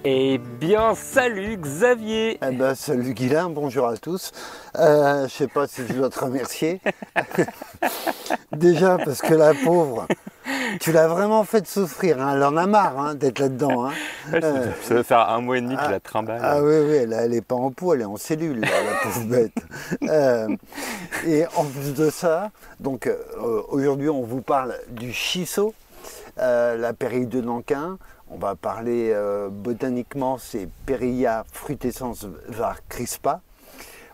Eh bien, salut Xavier! Eh ben, salut Guilain, bonjour à tous. Je sais pas si je dois te remercier. Déjà parce que la pauvre, tu l'as vraiment fait souffrir, hein. Elle en a marre d'être là-dedans. Ouais, ça doit faire un mois et demi que je la trimballe. Oui, oui, elle n'est pas en pot, elle est en cellule, là, la pauvre bête. Et en plus de ça, donc aujourd'hui on vous parle du shiso, la pérille de Nankin. On va parler botaniquement, c'est Perilla frutescens var. Crispa.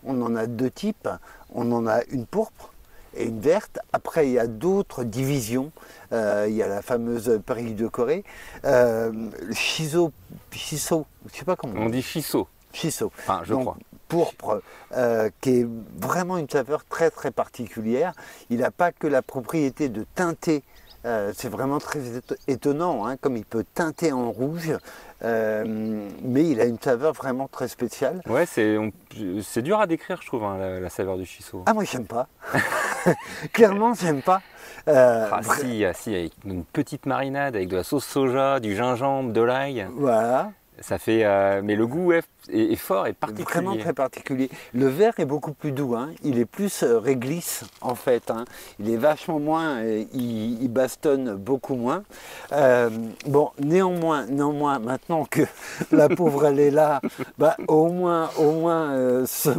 On en a deux types. On en a une pourpre et une verte. Après, il y a d'autres divisions. Il y a la fameuse pérille de Corée. Shiso, je ne sais pas comment On dit shiso. Shiso. Enfin, je crois. Pourpre, qui est vraiment une saveur très très particulière. Il n'a pas que la propriété de teinter. C'est vraiment très étonnant, comme il peut teinter en rouge, mais il a une saveur vraiment très spéciale. Ouais, c'est dur à décrire, je trouve, la saveur du shiso. Ah, moi j'aime pas. Clairement, j'aime pas. Si, avec une petite marinade, avec de la sauce soja, du gingembre, de l'ail. Voilà. Ça fait, mais le goût est fort et particulier. Vraiment très particulier. Le vert est beaucoup plus doux, il est plus réglisse en fait. Il est vachement moins, il bastonne beaucoup moins. Bon, néanmoins, maintenant que la pauvre elle est là, au moins se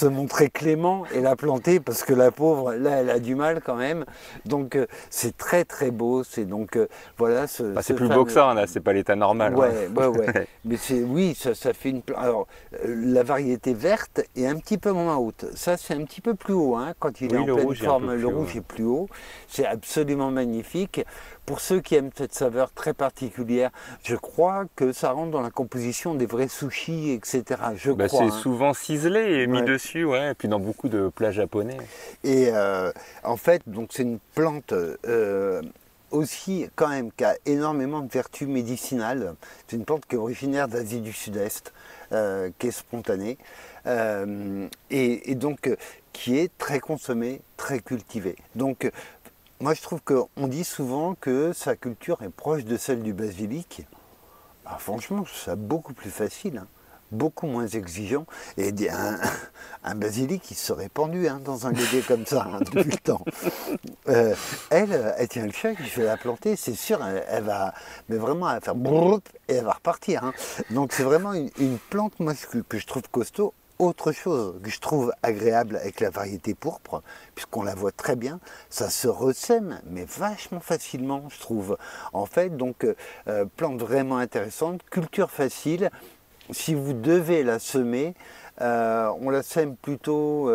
montrer clément et la planter parce que la pauvre là elle a du mal quand même, donc c'est très très beau, c'est donc voilà c'est plus beau que ça, là, c'est pas l'état normal. Ouais. Mais oui, ça fait une. Alors la variété verte est un petit peu moins haute, ça c'est un petit peu plus haut, quand il est en pleine forme, le rouge est plus haut, c'est absolument magnifique. Pour ceux qui aiment cette saveur très particulière, je crois que ça rentre dans la composition des vrais sushis, etc. Je crois. C'est souvent ciselé et mis dessus, et puis dans beaucoup de plats japonais. Et en fait, donc c'est une plante aussi quand même qui a énormément de vertus médicinales. C'est une plante qui est originaire d'Asie du Sud-Est, qui est spontanée, et donc qui est très consommée, très cultivée. Donc moi, je trouve qu'on dit souvent que sa culture est proche de celle du basilic. Franchement, c'est beaucoup plus facile, beaucoup moins exigeant. Et un basilic, il serait pendu dans un godet comme ça, depuis le temps. Elle tient le choc, je vais la planter, c'est sûr, elle va, mais vraiment, elle va faire brrrp et elle va repartir. Donc c'est vraiment une plante, moi, que je trouve costaud. Autre chose que je trouve agréable avec la variété pourpre, puisqu'on la voit très bien, ça se ressème, mais vachement facilement, je trouve. En fait, donc, plante vraiment intéressante, culture facile. Si vous devez la semer, on la sème plutôt,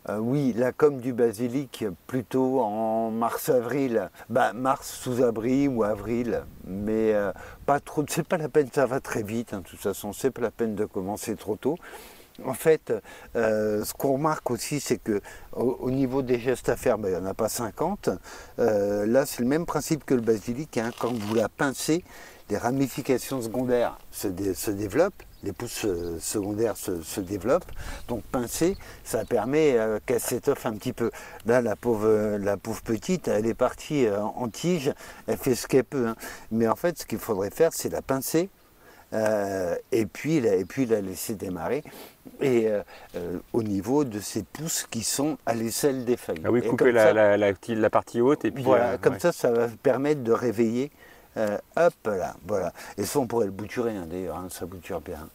oui, là comme du basilic, plutôt en mars-avril. Mars sous abri ou avril, mais pas trop, c'est pas la peine, ça va très vite, de toute façon, c'est pas la peine de commencer trop tôt. En fait, ce qu'on remarque aussi, c'est que au niveau des gestes à faire, il n'y en a pas 50. Là, c'est le même principe que le basilic. Quand vous la pincez, les ramifications secondaires se développent, les pousses secondaires se développent. Donc pincer, ça permet qu'elle s'étoffe un petit peu. Là, la pauvre petite, elle est partie en tige, elle fait ce qu'elle peut. Mais en fait, ce qu'il faudrait faire, c'est la pincer. Et puis la laisser démarrer, et au niveau de ces pousses qui sont à l'aisselle des feuilles. Ah oui, couper la partie haute et puis... Voilà, comme ça va permettre de réveiller, hop là, voilà. Et ça on pourrait le bouturer d'ailleurs, ça bouture bien.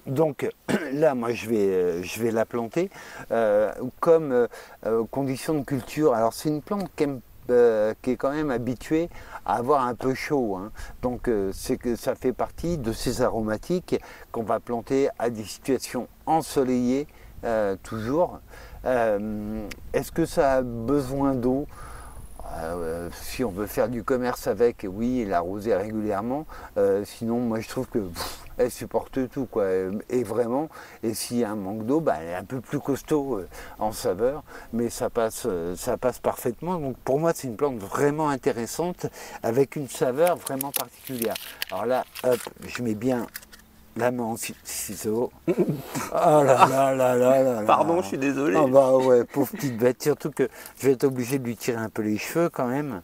Donc là, moi je vais la planter comme condition de culture. Alors c'est une plante qui est quand même habituée à avoir un peu chaud, donc c'est que ça fait partie de ces aromatiques qu'on va planter à des situations ensoleillées toujours. Est-ce que ça a besoin d'eau? Si on veut faire du commerce avec, oui, l'arroser régulièrement. Sinon, moi je trouve que elle supporte tout, quoi. Et vraiment, et s'il y a un manque d'eau, elle est un peu plus costaud en saveur, mais ça passe parfaitement. Donc pour moi, c'est une plante vraiment intéressante avec une saveur vraiment particulière. Alors là, hop, je mets bien la main en ciseau. Oh là. Pardon, je suis désolé. Ah ouais, pauvre petite bête. Surtout que je vais être obligé de lui tirer un peu les cheveux quand même.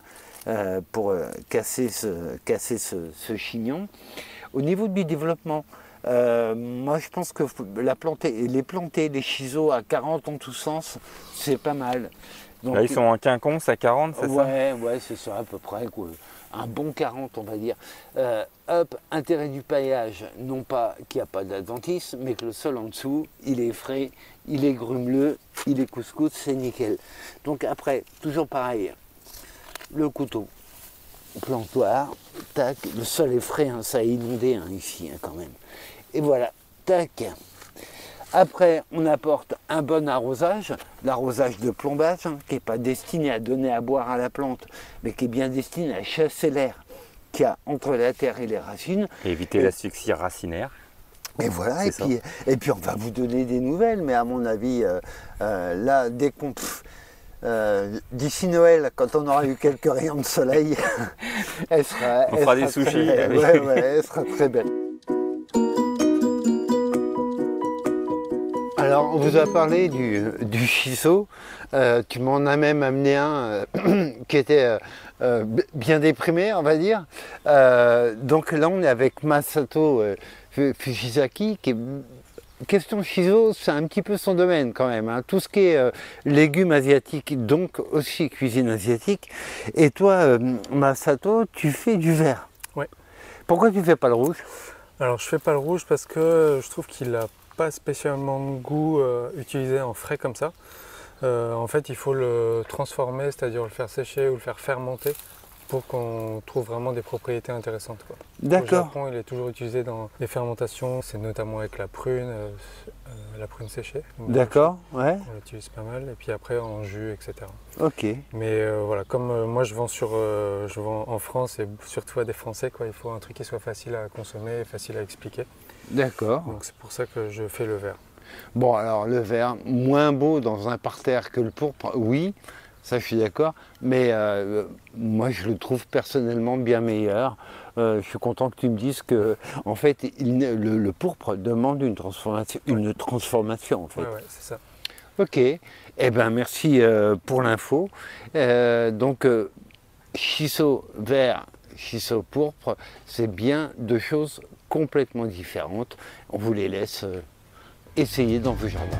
casser ce chignon. Au niveau du développement, moi je pense que les planter, les chisos à 40 en tous sens, c'est pas mal. Donc, là, ils sont en quinconce à 40, c'est ça? Ouais, c'est ça à peu près, quoi. Un bon 40 on va dire. Intérêt du paillage, non pas qu'il n'y a pas d'adventice, mais que le sol en dessous, il est frais, il est grumeleux, il est couscous, c'est nickel. Donc après, toujours pareil, le couteau, plantoir, tac, le sol est frais, hein, ça a inondé hein, ici hein, quand même. Et voilà, tac. Après, on apporte un bon arrosage, l'arrosage de plombage, hein, qui n'est pas destiné à donner à boire à la plante, mais qui est bien destiné à chasser l'air qu'il y a entre la terre et les racines. Et éviter l'asphyxie racinaire. Et voilà, et puis on va vous donner des nouvelles, mais à mon avis, là, dès qu'on... d'ici Noël, quand on aura eu quelques rayons de soleil, elle sera... On fera des sushis. Elle sera très belle. Alors, on vous a parlé du shiso. Tu m'en as même amené un qui était bien déprimé, on va dire. Donc là, on est avec Masato Fujisaki, qui est... Question shiso, c'est un petit peu son domaine quand même. Hein. Tout ce qui est légumes asiatiques, donc aussi cuisine asiatique. Et toi, Masato, tu fais du vert. Ouais. Pourquoi tu fais pas le rouge? Alors, je fais pas le rouge parce que je trouve qu'il a pas spécialement de goût utilisé en frais comme ça. En fait, il faut le transformer, c'est-à-dire le faire sécher ou le faire fermenter pour qu'on trouve vraiment des propriétés intéressantes. D'accord. Au Japon, il est toujours utilisé dans les fermentations, c'est notamment avec la prune séchée. D'accord, ouais. On l'utilise pas mal, et puis après en jus, etc. Ok. Mais voilà, comme moi je vends en France et surtout à des Français, quoi, il faut un truc qui soit facile à consommer et facile à expliquer. D'accord. Donc c'est pour ça que je fais le vert. Bon, alors le vert, moins beau dans un parterre que le pourpre, oui, ça je suis d'accord, mais moi je le trouve personnellement bien meilleur. Je suis content que tu me dises que en fait le pourpre demande une transformation en fait. Ouais, c'est ça. Ok, eh ben merci pour l'info. Donc shiso vert, shiso pourpre, c'est bien deux choses complètement différentes. On vous les laisse essayer dans vos jardins.